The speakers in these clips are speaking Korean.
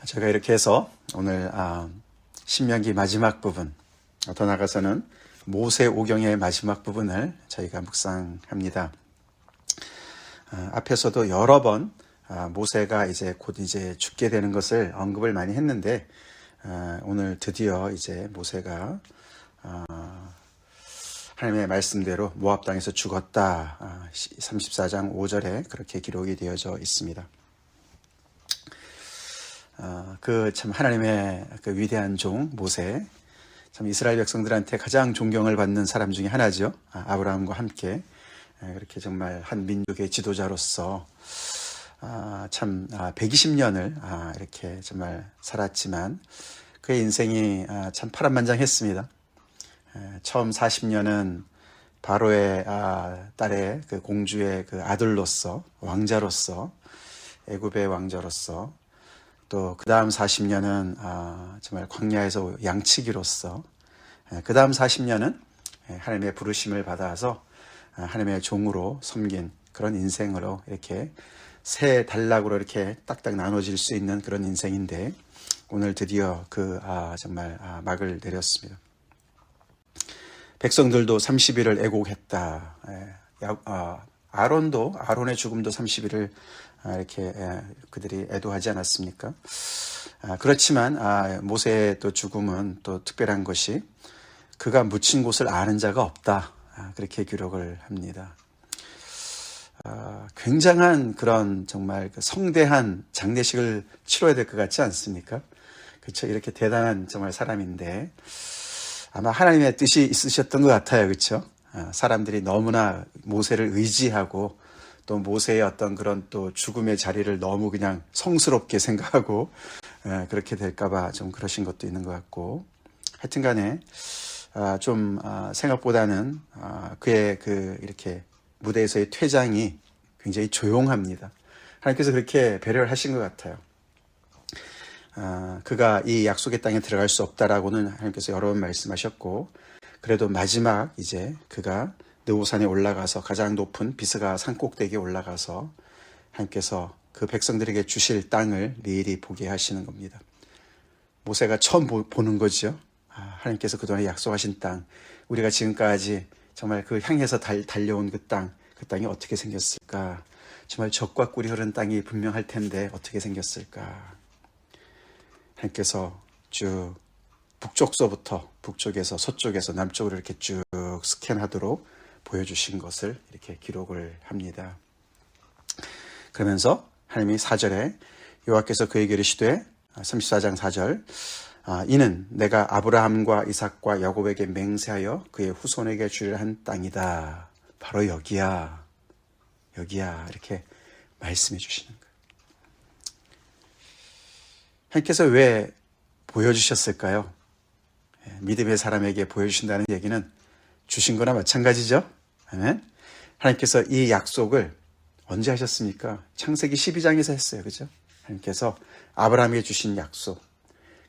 제가 이렇게 해서 오늘 신명기 마지막 부분, 더 나아가서는 모세오경의 마지막 부분을 저희가 묵상합니다. 앞에서도 여러 번 모세가 곧 죽게 되는 것을 언급을 많이 했는데, 오늘 드디어 이제 모세가 하나님의 말씀대로 모압 땅에서 죽었다. 34장 5절에 그렇게 기록이 되어져 있습니다. 참 하나님의 그 위대한 종 모세, 참 이스라엘 백성들한테 가장 존경을 받는 사람 중에 하나죠. 아브라함과 함께 그렇게 정말 한 민족의 지도자로서 참 120년을 이렇게 정말 살았지만 그의 인생이 참 파란만장했습니다. 처음 40년은 바로의 딸의 그 공주의 그 아들로서, 왕자로서, 애굽의 왕자로서, 또 그 다음 40년은 정말 광야에서 양치기로서, 그 다음 40년은 하나님의 부르심을 받아서 하나님의 종으로 섬긴 그런 인생으로 이렇게 세 단락으로 이렇게 딱딱 나눠질 수 있는 그런 인생인데, 오늘 드디어 정말 막을 내렸습니다. 백성들도 30일을 애곡했다. 아론의 죽음도 30일을 이렇게 그들이 애도하지 않았습니까? 그렇지만 모세의 또 죽음은 또 특별한 것이 그가 묻힌 곳을 아는 자가 없다. 그렇게 기록을 합니다. 굉장한 그런 정말 성대한 장례식을 치러야 될 것 같지 않습니까? 그렇죠? 이렇게 대단한 정말 사람인데 아마 하나님의 뜻이 있으셨던 것 같아요. 그렇죠? 사람들이 너무나 모세를 의지하고 또 모세의 어떤 그런 또 죽음의 자리를 너무 그냥 성스럽게 생각하고 그렇게 될까봐 좀 그러신 것도 있는 것 같고, 하여튼 간에 좀 생각보다는 그의 이렇게 무대에서의 퇴장이 굉장히 조용합니다. 하나님께서 그렇게 배려를 하신 것 같아요. 그가 이 약속의 땅에 들어갈 수 없다라고는 하나님께서 여러 번 말씀하셨고, 그래도 마지막 이제 그가 느보산에 올라가서 가장 높은 비스가 산꼭대기에 올라가서 하나님께서 그 백성들에게 주실 땅을 미리 보게 하시는 겁니다. 모세가 처음 보는 거죠. 하나님께서 그동안에 약속하신 땅, 우리가 지금까지 정말 그 향해서 달려온 그 땅이 어떻게 생겼을까? 정말 젖과 꿀이 흐르는 땅이 분명할 텐데 어떻게 생겼을까? 하나님께서 쭉 북쪽에서 서쪽에서 남쪽으로 이렇게 쭉 스캔하도록 보여주신 것을 이렇게 기록을 합니다. 그러면서 하나님이 4절에 여호와께서 그에게 이르시되, 34장 4절, 이는 내가 아브라함과 이삭과 야곱에게 맹세하여 그의 후손에게 주리라 한 땅이다. 바로 여기야 이렇게 말씀해 주시는 거예요. 하나님께서 왜 보여주셨을까요? 믿음의 사람에게 보여주신다는 얘기는 주신 거나 마찬가지죠. 아멘. 하나님께서 이 약속을 언제 하셨습니까? 창세기 12장에서 했어요. 그죠? 하나님께서 아브라함에게 주신 약속,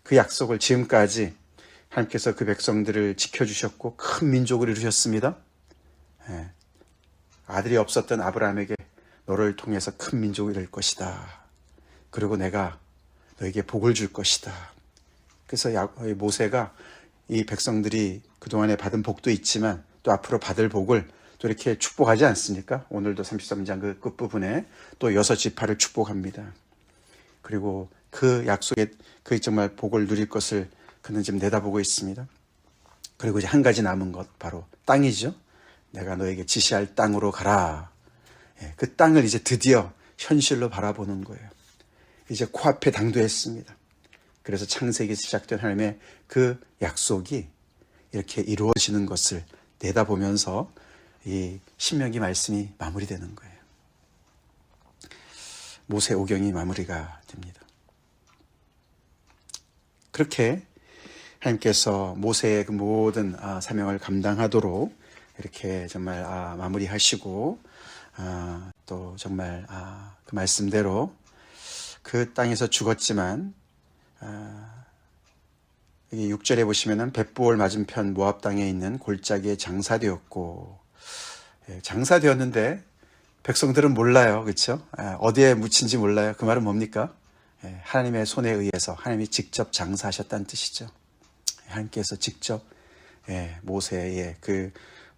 그 약속을 지금까지 하나님께서 그 백성들을 지켜주셨고 큰 민족을 이루셨습니다. 아들이 없었던 아브라함에게 너를 통해서 큰 민족을 이룰 것이다. 그리고 내가 너에게 복을 줄 것이다. 그래서 모세가 이 백성들이 그동안에 받은 복도 있지만 또 앞으로 받을 복을 또 이렇게 축복하지 않습니까? 오늘도 33장 그 끝부분에 또 6지파를 축복합니다. 그리고 그 약속에 그 정말 복을 누릴 것을 그는 지금 내다보고 있습니다. 그리고 이제 한 가지 남은 것, 바로 땅이죠. 내가 너에게 지시할 땅으로 가라. 그 땅을 이제 드디어 현실로 바라보는 거예요. 이제 코앞에 당도했습니다. 그래서 창세기에서 시작된 하나님의 그 약속이 이렇게 이루어지는 것을 내다보면서 이 신명기 말씀이 마무리되는 거예요. 모세오경이 마무리가 됩니다. 그렇게 하나님께서 모세의 그 모든 사명을 감당하도록 이렇게 정말 마무리하시고, 또 정말 그 말씀대로 그 땅에서 죽었지만, 여기 6절에 보시면은 벳부올 맞은편 모압 땅에 있는 골짜기에 장사되었고, 장사되었는데 백성들은 몰라요. 그렇죠? 어디에 묻힌지 몰라요. 그 말은 뭡니까? 하나님의 손에 의해서 하나님이 직접 장사하셨다는 뜻이죠. 하나님께서 직접 모세의 그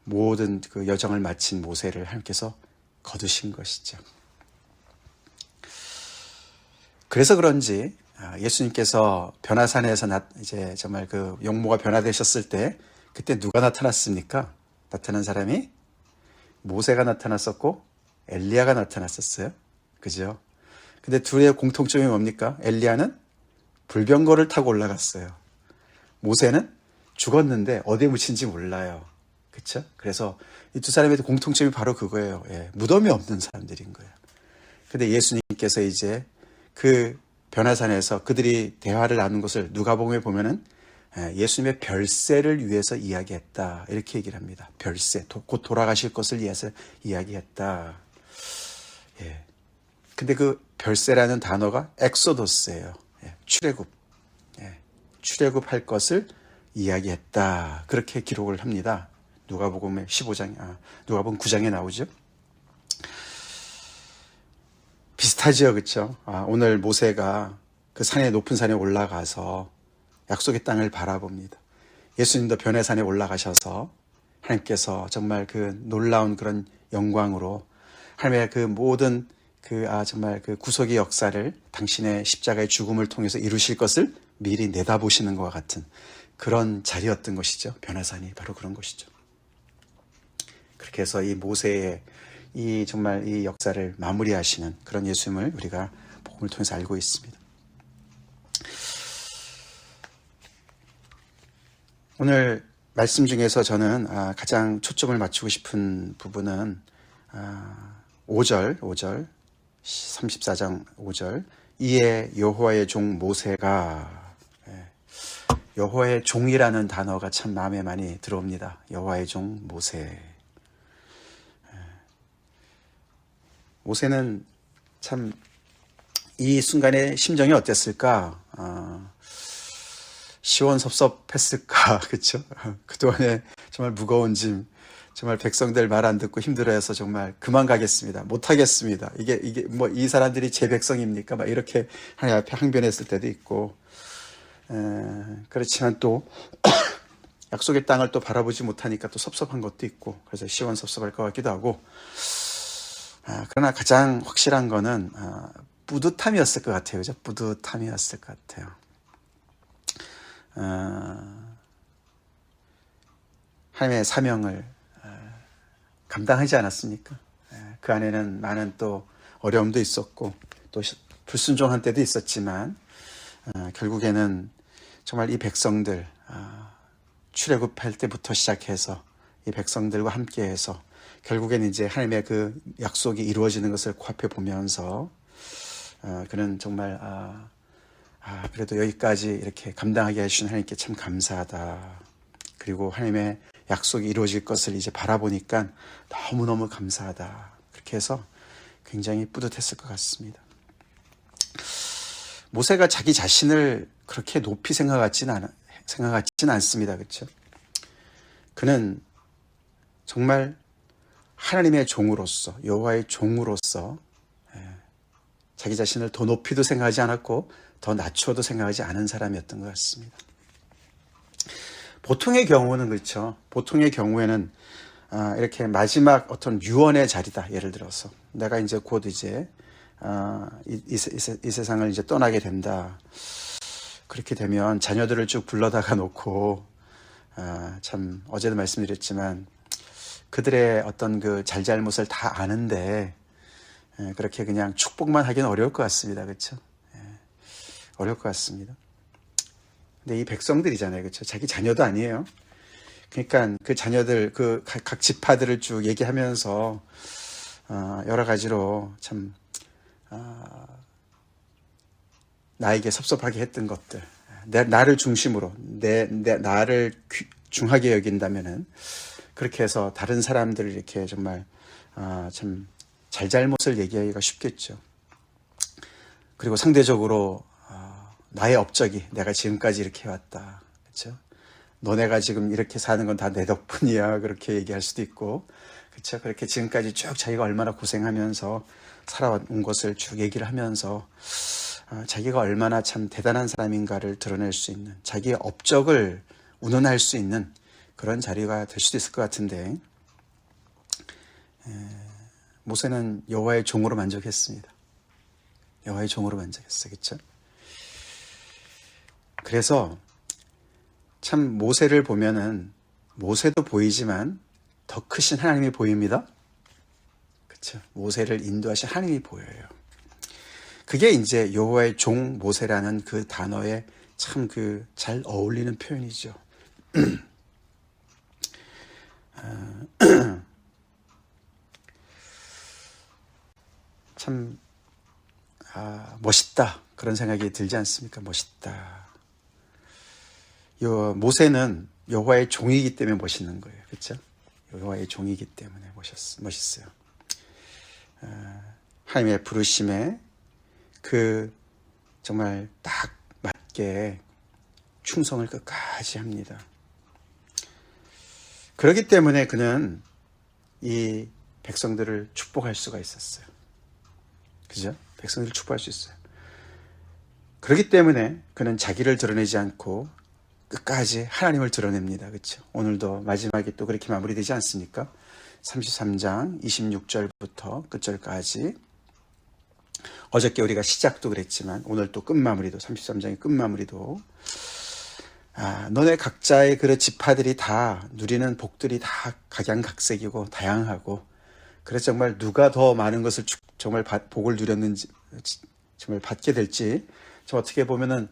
모든 그 여정을 마친 모세를 하나님께서 거두신 것이죠. 그래서 그런지 예수님께서 변화산에서 이제 정말 그 용모가 변화되셨을 때 그때 누가 나타났습니까? 나타난 사람이 모세가 나타났었고 엘리야가 나타났었어요. 그죠? 근데 둘의 공통점이 뭡니까? 엘리야는 불병거를 타고 올라갔어요. 모세는 죽었는데 어디에 묻힌지 몰라요. 그렇죠? 그래서 이 두 사람의 공통점이 바로 그거예요. 무덤이 없는 사람들인 거예요. 근데 예수님께서 이제 그 변화산에서 그들이 대화를 나눈 것을 누가복음에 보면은 예수님의 별세를 위해서 이야기했다. 이렇게 얘기를 합니다. 별세, 곧 돌아가실 것을 위해서 이야기했다. 근데 그 별세라는 단어가 엑소더스예요. 출애굽. 출애굽할 것을 이야기했다. 그렇게 기록을 합니다. 누가복음의 15장, 누가복음 9장에 나오죠. 비슷하죠, 그렇죠? 오늘 모세가 그 높은 산에 올라가서 약속의 땅을 바라봅니다. 예수님도 변해산에 올라가셔서 하나님께서 정말 그 놀라운 그런 영광으로 하나님의 그 모든 정말 그 구속의 역사를 당신의 십자가의 죽음을 통해서 이루실 것을 미리 내다보시는 것과 같은 그런 자리였던 것이죠. 변화산이 바로 그런 것이죠. 그렇게 해서 이 모세의 정말 이 역사를 마무리하시는 그런 예수님을 우리가 복음을 통해서 알고 있습니다. 오늘 말씀 중에서 저는 가장 초점을 맞추고 싶은 부분은 5절 34장 5절 이에 여호와의 종 모세가 여호와의 종이라는 단어가 참 마음에 많이 들어옵니다. 여호와의 종 모세. 모세는 참 이 순간의 심정이 어땠을까? 시원섭섭했을까? 그렇죠? 그동안에 정말 무거운 짐, 정말 백성들 말 안 듣고 힘들어해서 정말 그만 가겠습니다. 못 하겠습니다. 이게 뭐 이 사람들이 제 백성입니까? 막 이렇게 하나님 앞에 항변했을 때도 있고, 그렇지만 또 약속의 땅을 또 바라보지 못하니까 또 섭섭한 것도 있고, 그래서 시원섭섭할 것 같기도 하고, 그러나 가장 확실한 거는 뿌듯함이었을 것 같아요. 그죠? 뿌듯함이었을 것 같아요. 하나님의 사명을 감당하지 않았습니까? 그 안에는 많은 또 어려움도 있었고 또 불순종한 때도 있었지만 결국에는 정말 이 백성들 출애굽할 때부터 시작해서 이 백성들과 함께해서 결국에는 이제 하나님의 그 약속이 이루어지는 것을 코앞에 보면서 그는 정말 그래도 여기까지 이렇게 감당하게 해주신 하나님께 참 감사하다. 그리고 하나님의 약속이 이루어질 것을 이제 바라보니까 너무너무 감사하다. 그렇게 해서 굉장히 뿌듯했을 것 같습니다. 모세가 자기 자신을 그렇게 높이 생각하지는 않습니다. 그렇죠? 그는 정말 하나님의 종으로서, 여호와의 종으로서 자기 자신을 더 높이도 생각하지 않았고 더 낮춰도 생각하지 않은 사람이었던 것 같습니다. 보통의 경우는 그렇죠. 보통의 경우에는 이렇게 마지막 어떤 유언의 자리다. 예를 들어서 내가 이제 곧 이제 이 세상을 이제 떠나게 된다. 그렇게 되면 자녀들을 쭉 불러다가 놓고 참 어제도 말씀드렸지만 그들의 어떤 그 잘잘못을 다 아는데 그렇게 그냥 축복만 하기는 어려울 것 같습니다. 그렇죠? 어려울 것 같습니다. 근데 이 백성들이잖아요. 그렇죠? 자기 자녀도 아니에요. 그러니까 그 자녀들, 그 각 지파들을 쭉 얘기하면서 여러 가지로 참 나에게 섭섭하게 했던 것들, 나를 중심으로 나를 중하게 여긴다면은 그렇게 해서 다른 사람들을 이렇게 정말 참 잘잘못을 얘기하기가 쉽겠죠. 그리고 상대적으로 나의 업적이 내가 지금까지 이렇게 해왔다. 그렇죠? 너네가 지금 이렇게 사는 건 다 내 덕분이야. 그렇게 얘기할 수도 있고, 그렇죠? 그렇게 지금까지 쭉 자기가 얼마나 고생하면서 살아온 것을 쭉 얘기를 하면서 자기가 얼마나 참 대단한 사람인가를 드러낼 수 있는, 자기의 업적을 운운할 수 있는 그런 자리가 될 수도 있을 것 같은데, 모세는 여호와의 종으로 만족했습니다. 여호와의 종으로 만족했어요. 그렇죠? 그래서 참 모세를 보면은 모세도 보이지만 더 크신 하나님이 보입니다. 그렇죠? 모세를 인도하신 하나님이 보여요. 그게 이제 여호와의 종 모세라는 그 단어에 참 그 잘 어울리는 표현이죠. 참 멋있다 그런 생각이 들지 않습니까? 멋있다. 모세는 여호와의 종이기 때문에 멋있는 거예요. 그렇죠? 여호와의 종이기 때문에 멋있어요. 하나님의 부르심에 그 정말 딱 맞게 충성을 끝까지 합니다. 그렇기 때문에 그는 이 백성들을 축복할 수가 있었어요. 그죠? 백성들을 축복할 수 있어요. 그렇기 때문에 그는 자기를 드러내지 않고 끝까지 하나님을 드러냅니다. 그렇죠? 오늘도 마지막에 또 그렇게 마무리되지 않습니까? 33장 26절부터 끝절까지. 어저께 우리가 시작도 그랬지만 오늘 또 끝마무리도 33장의 끝마무리도 너네 각자의 그 지파들이 다 누리는 복들이 다 각양각색이고 다양하고, 그래서 정말 누가 더 많은 것을 정말 복을 누렸는지 정말 받게 될지, 좀 어떻게 보면은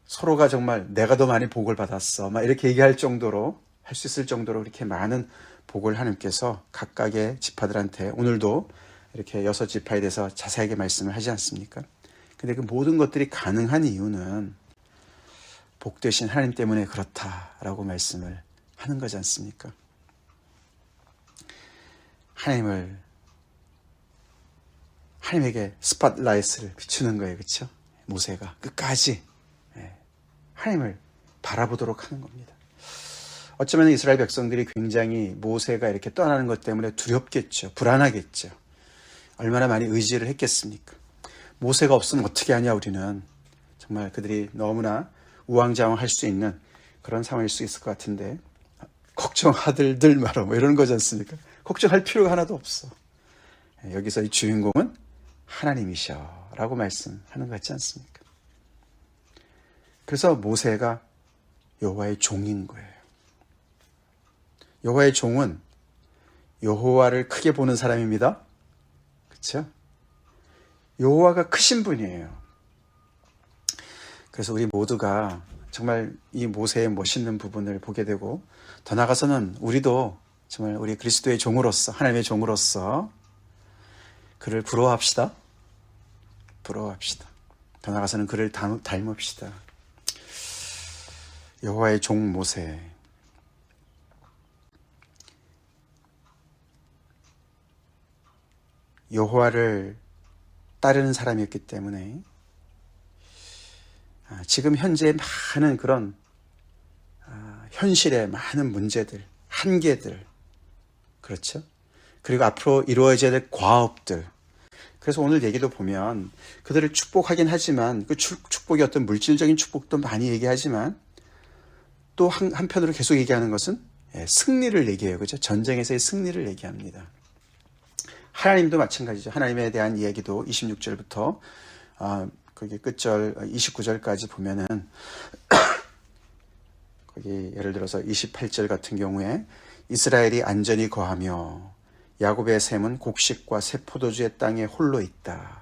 서로가 정말 내가 더 많이 복을 받았어 막 이렇게 얘기할 정도로, 할 수 있을 정도로 이렇게 많은 복을 하나님께서 각각의 지파들한테 오늘도 이렇게 6지파에 대해서 자세하게 말씀을 하지 않습니까? 근데 그 모든 것들이 가능한 이유는 복 되신 하나님 때문에 그렇다라고 말씀을 하는 거지 않습니까? 하나님에게 스팟라이트를 비추는 거예요. 그렇죠? 모세가 끝까지 하나님을 바라보도록 하는 겁니다. 어쩌면 이스라엘 백성들이 굉장히 모세가 이렇게 떠나는 것 때문에 두렵겠죠. 불안하겠죠. 얼마나 많이 의지를 했겠습니까? 모세가 없으면 어떻게 하냐 우리는. 정말 그들이 너무나 우왕좌왕할 수 있는 그런 상황일 수 있을 것 같은데, 걱정하들들 말아 뭐 이러는 거지 않습니까? 걱정할 필요가 하나도 없어. 여기서 이 주인공은 하나님이셔 라고 말씀하는 것 같지 않습니까? 그래서 모세가 여호와의 종인 거예요. 여호와의 종은 여호와를 크게 보는 사람입니다. 그렇죠? 여호와가 크신 분이에요. 그래서 우리 모두가 정말 이 모세의 멋있는 부분을 보게 되고, 더 나아가서는 우리도 정말 우리 그리스도의 종으로서, 하나님의 종으로서 그를 부러워합시다. 부러워합시다. 더 나아가서는 그를 닮읍시다. 여호와의 종 모세. 여호와를 따르는 사람이었기 때문에 지금 현재 많은 그런 현실의 많은 문제들, 한계들, 그렇죠? 그리고 앞으로 이루어져야 될 과업들. 그래서 오늘 얘기도 보면 그들을 축복하긴 하지만 그 축복이 어떤 물질적인 축복도 많이 얘기하지만, 또 한편으로 계속 얘기하는 것은 승리를 얘기해요. 그렇죠? 전쟁에서의 승리를 얘기합니다. 하나님도 마찬가지죠. 하나님에 대한 이야기도 26절부터 거기 끝절 29절까지 보면은 거기 예를 들어서 28절 같은 경우에 이스라엘이 안전히 거하며 야곱의 샘은 곡식과 새 포도주의 땅에 홀로 있다.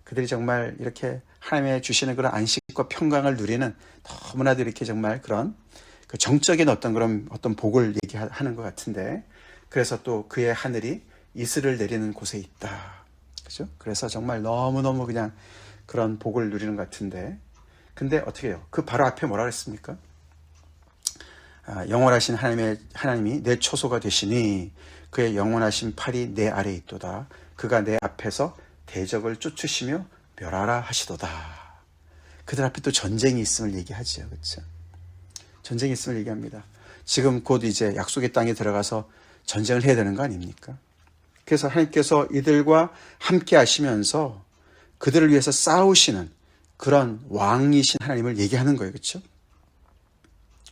그들이 정말 이렇게 하나님의 주시는 그런 안식과 평강을 누리는, 너무나도 이렇게 정말 그런 그 정적인 어떤 복을 얘기하는 것 같은데, 그래서 또 그의 하늘이 이슬을 내리는 곳에 있다. 그죠? 그래서 정말 너무너무 그냥 그런 복을 누리는 것 같은데, 근데 어떻게 해요? 그 바로 앞에 뭐라 그랬습니까? 영원하신 하나님이 내 초소가 되시니 그의 영원하신 팔이 내 아래에 있도다. 그가 내 앞에서 대적을 쫓으시며 멸하라 하시도다. 그들 앞에 또 전쟁이 있음을 얘기하죠. 그렇죠? 전쟁이 있음을 얘기합니다. 지금 곧 이제 약속의 땅에 들어가서 전쟁을 해야 되는 거 아닙니까? 그래서 하나님께서 이들과 함께 하시면서 그들을 위해서 싸우시는 그런 왕이신 하나님을 얘기하는 거예요. 그렇죠?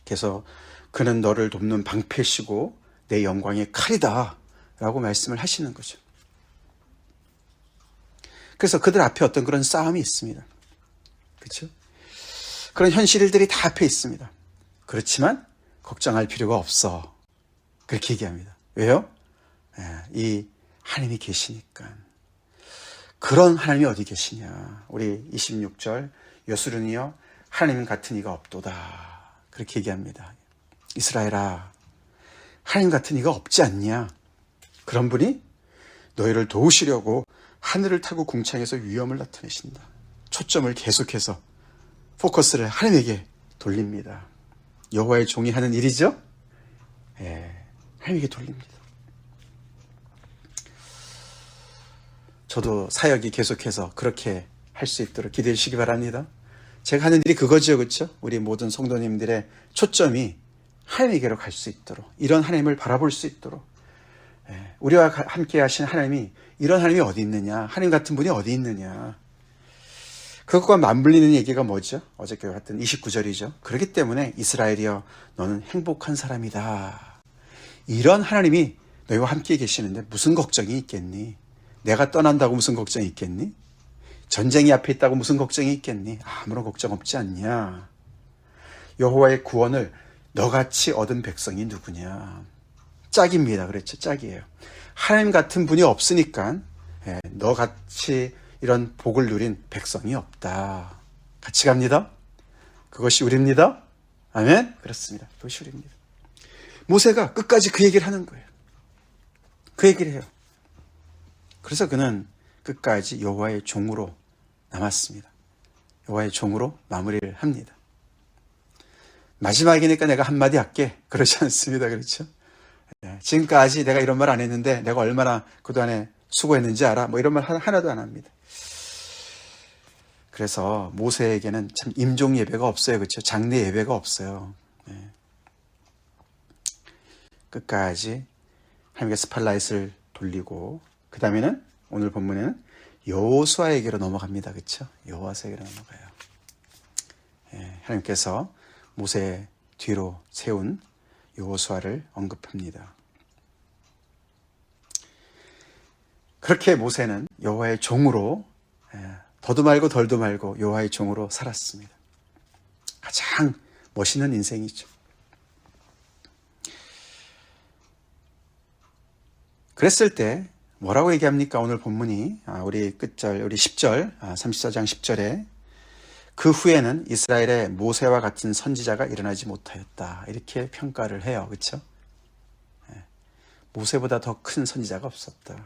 그래서 그는 너를 돕는 방패시고 내 영광의 칼이다 라고 말씀을 하시는 거죠. 그래서 그들 앞에 어떤 그런 싸움이 있습니다. 그렇죠? 그런 현실들이 다 앞에 있습니다. 그렇지만 걱정할 필요가 없어. 그렇게 얘기합니다. 왜요? 이 하나님이 계시니까. 그런 하나님이 어디 계시냐. 우리 26절 여수르니여 하나님 같은 이가 없도다. 그렇게 얘기합니다. 이스라엘아, 하나님 같은 이가 없지 않냐. 그런 분이 너희를 도우시려고 하늘을 타고 궁창에서 위엄을 나타내신다. 초점을 계속해서 포커스를 하나님에게 돌립니다. 여호와의 종이 하는 일이죠? 하나님에게 돌립니다. 저도 사역이 계속해서 그렇게 할 수 있도록 기대해 주시기 바랍니다. 제가 하는 일이 그거죠. 그렇죠? 우리 모든 성도님들의 초점이 하나님에게로 갈 수 있도록, 이런 하나님을 바라볼 수 있도록, 우리와 함께 하신 하나님이, 이런 하나님이 어디 있느냐, 하나님 같은 분이 어디 있느냐. 그것과 맞물리는 얘기가 뭐죠? 어저께 봤던 29절이죠. 그렇기 때문에 이스라엘이여 너는 행복한 사람이다. 이런 하나님이 너희와 함께 계시는데 무슨 걱정이 있겠니? 내가 떠난다고 무슨 걱정이 있겠니? 전쟁이 앞에 있다고 무슨 걱정이 있겠니? 아무런 걱정 없지 않냐. 여호와의 구원을 너같이 얻은 백성이 누구냐. 짝입니다. 그렇죠? 짝이에요. 하나님 같은 분이 없으니까 너같이 이런 복을 누린 백성이 없다. 같이 갑니다. 그것이 우리입니다. 아멘? 그렇습니다. 그것이 우리입니다. 모세가 끝까지 그 얘기를 하는 거예요. 그 얘기를 해요. 그래서 그는 끝까지 여호와의 종으로 남았습니다. 여호와의 종으로 마무리를 합니다. 마지막이니까 내가 한마디 할게. 그렇지 않습니다. 그렇죠? 지금까지 내가 이런 말 안 했는데 내가 얼마나 그동안에 수고했는지 알아? 뭐 이런 말 하나도 안 합니다. 그래서 모세에게는 참 임종 예배가 없어요. 그렇죠? 장례 예배가 없어요. 끝까지 하나님께 스팟라이트를 돌리고, 그 다음에는 오늘 본문에는 여호수아에게로 넘어갑니다. 그렇죠? 여호수아에게로 넘어가요. 하나님께서 모세 뒤로 세운 여호수아를 언급합니다. 그렇게 모세는 여호와의 종으로, 더도 말고 덜도 말고 여호와의 종으로 살았습니다. 가장 멋있는 인생이죠. 그랬을 때 뭐라고 얘기합니까? 오늘 본문이 우리 끝절, 우리 10절, 34장 10절에 그 후에는 이스라엘에 모세와 같은 선지자가 일어나지 못하였다. 이렇게 평가를 해요. 그렇죠? 모세보다 더 큰 선지자가 없었다.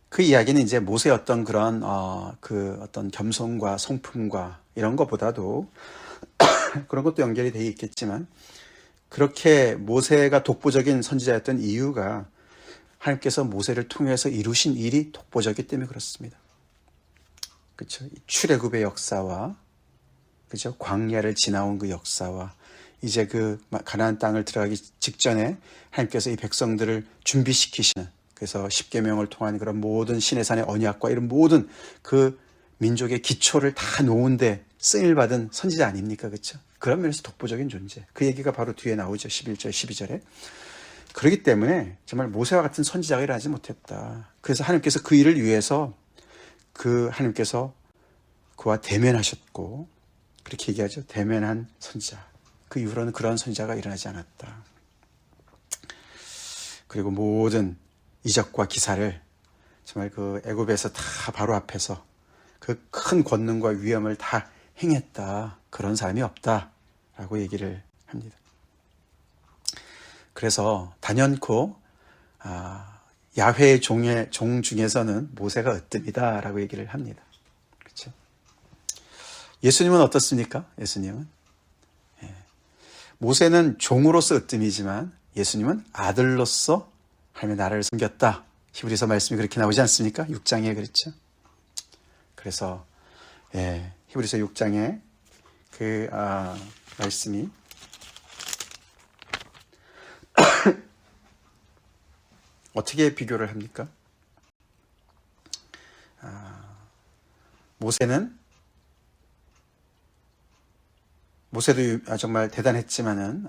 그 이야기는 이제 모세의 어떤 그런 그 어떤 겸손과 성품과 이런 것보다도 그런 것도 연결이 되어 있겠지만, 그렇게 모세가 독보적인 선지자였던 이유가 하나님께서 모세를 통해서 이루신 일이 독보적이기 때문에 그렇습니다. 그렇죠? 출애굽의 역사와, 그렇죠? 광야를 지나온 그 역사와, 이제 그 가나안 땅을 들어가기 직전에 하나님께서 이 백성들을 준비시키시는, 그래서 십계명을 통한 그런 모든 시내산의 언약과 이런 모든 그 민족의 기초를 다 놓은데 쓰임을 받은 선지자 아닙니까? 그렇죠? 그런 면에서 독보적인 존재. 그 얘기가 바로 뒤에 나오죠. 11절, 12절에. 그렇기 때문에 정말 모세와 같은 선지자가 일어나지 못했다. 그래서 하나님께서 그 일을 위해서 하나님께서 그와 대면하셨고, 그렇게 얘기하죠. 대면한 선지자. 그 이후로는 그런 선지자가 일어나지 않았다. 그리고 모든 이적과 기사를 정말 그 애굽에서 다 바로 앞에서 그 큰 권능과 위엄을 다 행했다. 그런 사람이 없다라고 얘기를 합니다. 그래서 단연코 야훼의 종 중에서는 모세가 으뜸이다라고 얘기를 합니다. 그렇죠? 예수님은 어떻습니까? 예수님은 모세는 종으로서 으뜸이지만 예수님은 아들로서 하나님의 나라를 섬겼다. 히브리서 말씀이 그렇게 나오지 않습니까? 6장에 그렇죠. 그래서 히브리서 6장에 그 말씀이 어떻게 비교를 합니까? 모세도 정말 대단했지만은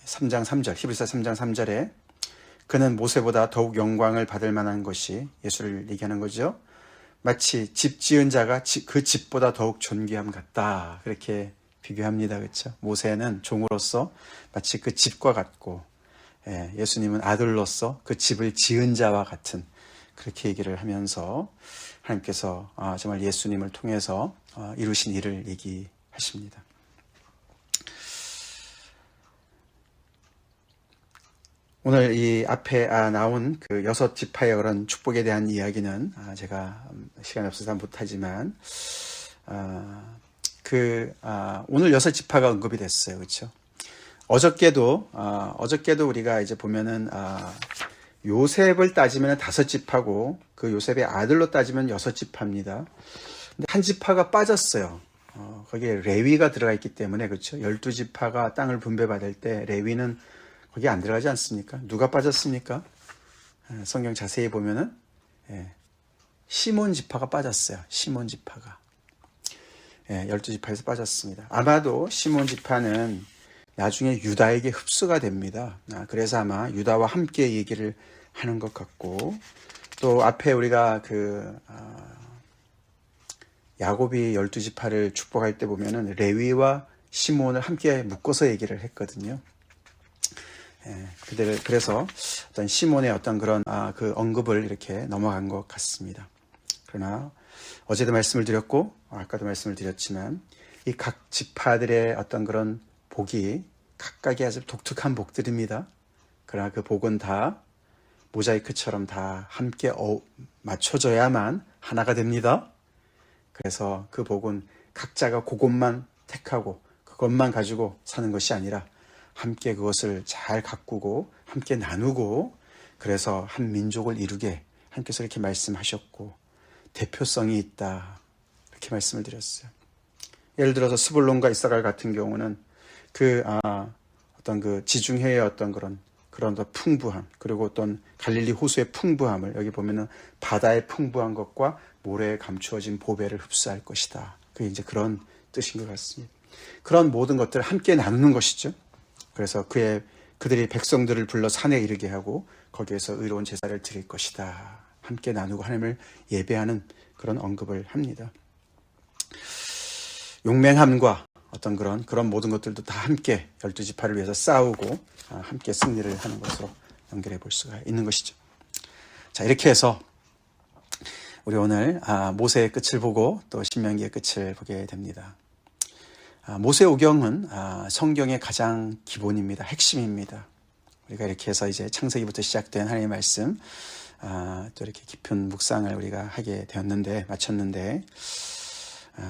3장 3절 히브리서 3장 3절에 그는 모세보다 더욱 영광을 받을 만한 것이 예수를 얘기하는 거죠. 마치 집 지은 자가 그 집보다 더욱 존귀함 같다. 그렇게 비교합니다. 그렇죠? 모세는 종으로서 마치 그 집과 같고 예수님은 아들로서 그 집을 지은 자와 같은 그렇게 얘기를 하면서 하나님께서 정말 예수님을 통해서 이루신 일을 얘기하십니다. 오늘 이 앞에 나온 그 6지파의 그런 축복에 대한 이야기는 제가 시간이 없어서 못하지만 오늘 6지파가 언급이 됐어요. 그렇죠? 어저께도 우리가 이제 보면은 요셉을 따지면 5지파고 그 요셉의 아들로 따지면 6지파입니다. 근데 한 지파가 빠졌어요. 거기에 레위가 들어가 있기 때문에 그렇죠. 12지파가 땅을 분배받을 때 레위는 거기 안 들어가지 않습니까? 누가 빠졌습니까? 성경 자세히 보면은 시몬 지파가 빠졌어요. 시몬 지파가 12지파에서 빠졌습니다. 아마도 시몬 지파는 나중에 유다에게 흡수가 됩니다. 그래서 아마 유다와 함께 얘기를 하는 것 같고, 또 앞에 우리가 야곱이 12지파를 축복할 때 보면은 레위와 시몬을 함께 묶어서 얘기를 했거든요. 그래서 어떤 시몬의 어떤 그런 그 언급을 이렇게 넘어간 것 같습니다. 그러나 어제도 말씀을 드렸고 아까도 말씀을 드렸지만 이 각 지파들의 어떤 그런 복이 각각의 아주 독특한 복들입니다. 그러나 그 복은 다 모자이크처럼 다 함께 맞춰져야만 하나가 됩니다. 그래서 그 복은 각자가 그것만 택하고 그것만 가지고 사는 것이 아니라 함께 그것을 잘 가꾸고 함께 나누고 그래서 한 민족을 이루게 하나님께서 이렇게 말씀하셨고 대표성이 있다 이렇게 말씀을 드렸어요. 예를 들어서 스불론과 이사갈 같은 경우는 어떤 그 지중해의 어떤 그런 풍부함 그리고 어떤 갈릴리 호수의 풍부함을 여기 보면은 바다의 풍부한 것과 모래에 감추어진 보배를 흡수할 것이다. 그게 이제 그런 뜻인 것 같습니다. 그런 모든 것들을 함께 나누는 것이죠. 그래서 그들이 백성들을 불러 산에 이르게 하고 거기에서 의로운 제사를 드릴 것이다. 함께 나누고 하나님을 예배하는 그런 언급을 합니다. 용맹함과 어떤 그런 모든 것들도 다 함께 12지파를 위해서 싸우고 함께 승리를 하는 것으로 연결해 볼 수가 있는 것이죠. 자, 이렇게 해서 우리 오늘 모세의 끝을 보고 또 신명기의 끝을 보게 됩니다. 모세오경은 성경의 가장 기본입니다. 핵심입니다. 우리가 이렇게 해서 이제 창세기부터 시작된 하나님의 말씀 또 이렇게 깊은 묵상을 우리가 하게 되었는데 마쳤는데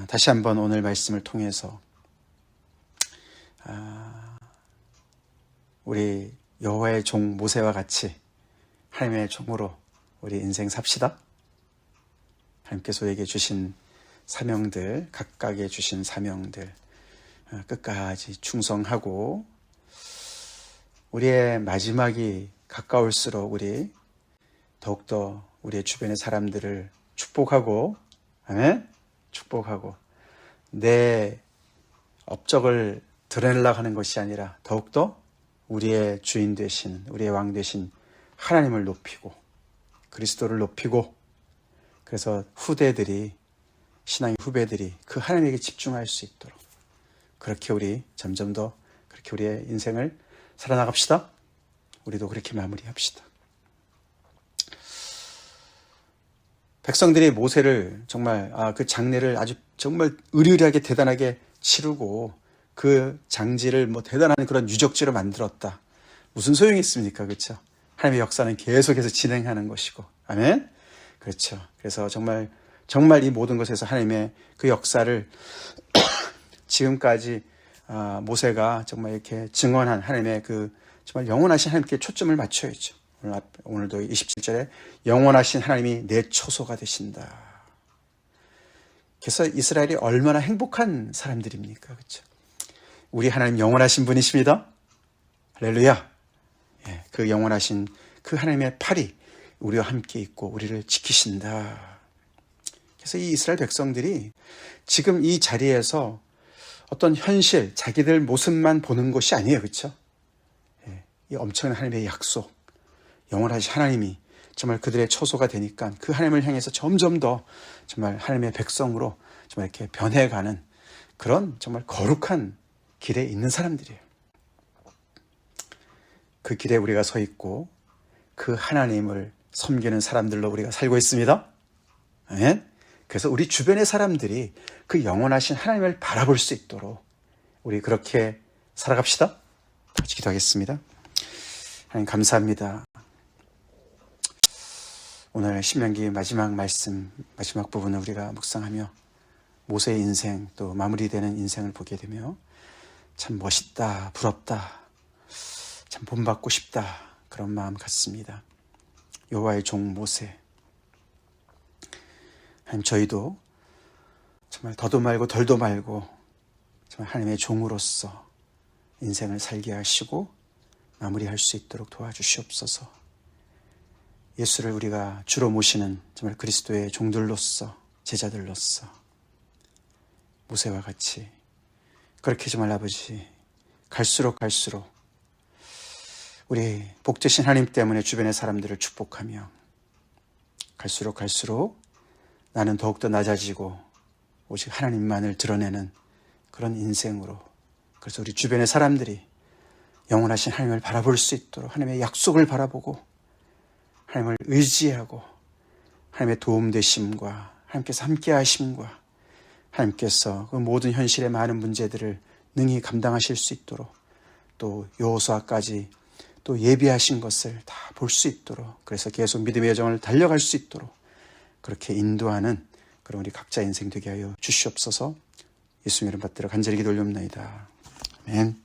다시 한번 오늘 말씀을 통해서 우리 여호와의 종 모세와 같이 하나님의 종으로 우리 인생 삽시다. 하나님께서 우리에게 주신 사명들 각각의 주신 사명들 끝까지 충성하고 우리의 마지막이 가까울수록 우리 더욱더 우리의 주변의 사람들을 축복하고 아멘? 축복하고 내 업적을 드러내려고 하는 것이 아니라 더욱더 우리의 주인 되신 우리의 왕 되신 하나님을 높이고 그리스도를 높이고 그래서 신앙의 후배들이 그 하나님에게 집중할 수 있도록 그렇게 우리 점점 더 그렇게 우리의 인생을 살아나갑시다. 우리도 그렇게 마무리합시다. 백성들이 모세를 정말 그 장례를 아주 정말 의리의리하게 대단하게 치르고 그 장지를 대단한 그런 유적지로 만들었다. 무슨 소용이 있습니까? 그렇죠? 하나님의 역사는 계속해서 진행하는 것이고 아멘? 그렇죠. 그래서 정말 이 모든 것에서 하나님의 그 역사를 지금까지 모세가 정말 이렇게 증언한 하나님의 그 정말 영원하신 하나님께 초점을 맞춰야죠. 오늘도 27절에 영원하신 하나님이 내 초소가 되신다. 그래서 이스라엘이 얼마나 행복한 사람들입니까? 그렇죠? 우리 하나님 영원하신 분이십니다. 할렐루야. 그 영원하신 그 하나님의 팔이 우리와 함께 있고 우리를 지키신다. 그래서 이 이스라엘 백성들이 지금 이 자리에서 어떤 현실, 자기들 모습만 보는 것이 아니에요. 그렇죠? 이 엄청난 하나님의 약속, 영원하신 하나님이 정말 그들의 처소가 되니까 그 하나님을 향해서 점점 더 정말 하나님의 백성으로 정말 이렇게 변해가는 그런 정말 거룩한 길에 있는 사람들이에요. 그 길에 우리가 서 있고 그 하나님을 섬기는 사람들로 우리가 살고 있습니다. 아멘. 그래서 우리 주변의 사람들이 그 영원하신 하나님을 바라볼 수 있도록 우리 그렇게 살아갑시다. 같이 기도하겠습니다. 하나님 감사합니다. 오늘 신명기 마지막 말씀, 마지막 부분을 우리가 묵상하며 모세의 인생 또 마무리되는 인생을 보게 되며 참 멋있다, 부럽다, 참 본받고 싶다 그런 마음 같습니다. 여호와의 종 모세, 하나님 저희도 정말 더도 말고 덜도 말고 정말 하나님의 종으로서 인생을 살게 하시고 마무리할 수 있도록 도와주시옵소서. 예수를 우리가 주로 모시는 정말 그리스도의 종들로서 제자들로서 모세와 같이 그렇게 정말 아버지 갈수록 우리 복되신 하나님 때문에 주변의 사람들을 축복하며 갈수록 나는 더욱더 낮아지고 오직 하나님만을 드러내는 그런 인생으로, 그래서 우리 주변의 사람들이 영원하신 하나님을 바라볼 수 있도록 하나님의 약속을 바라보고 하나님을 의지하고 하나님의 도움되심과 하나님께서 함께 하심과 하나님께서 그 모든 현실의 많은 문제들을 능히 감당하실 수 있도록 또 여호수아까지 또 예비하신 것을 다 볼 수 있도록, 그래서 계속 믿음의 여정을 달려갈 수 있도록 그렇게 인도하는 그런 우리 각자 인생 되게 하여 주시옵소서. 예수님 이름 받들어 간절히 기도 올려옵나이다. 아멘.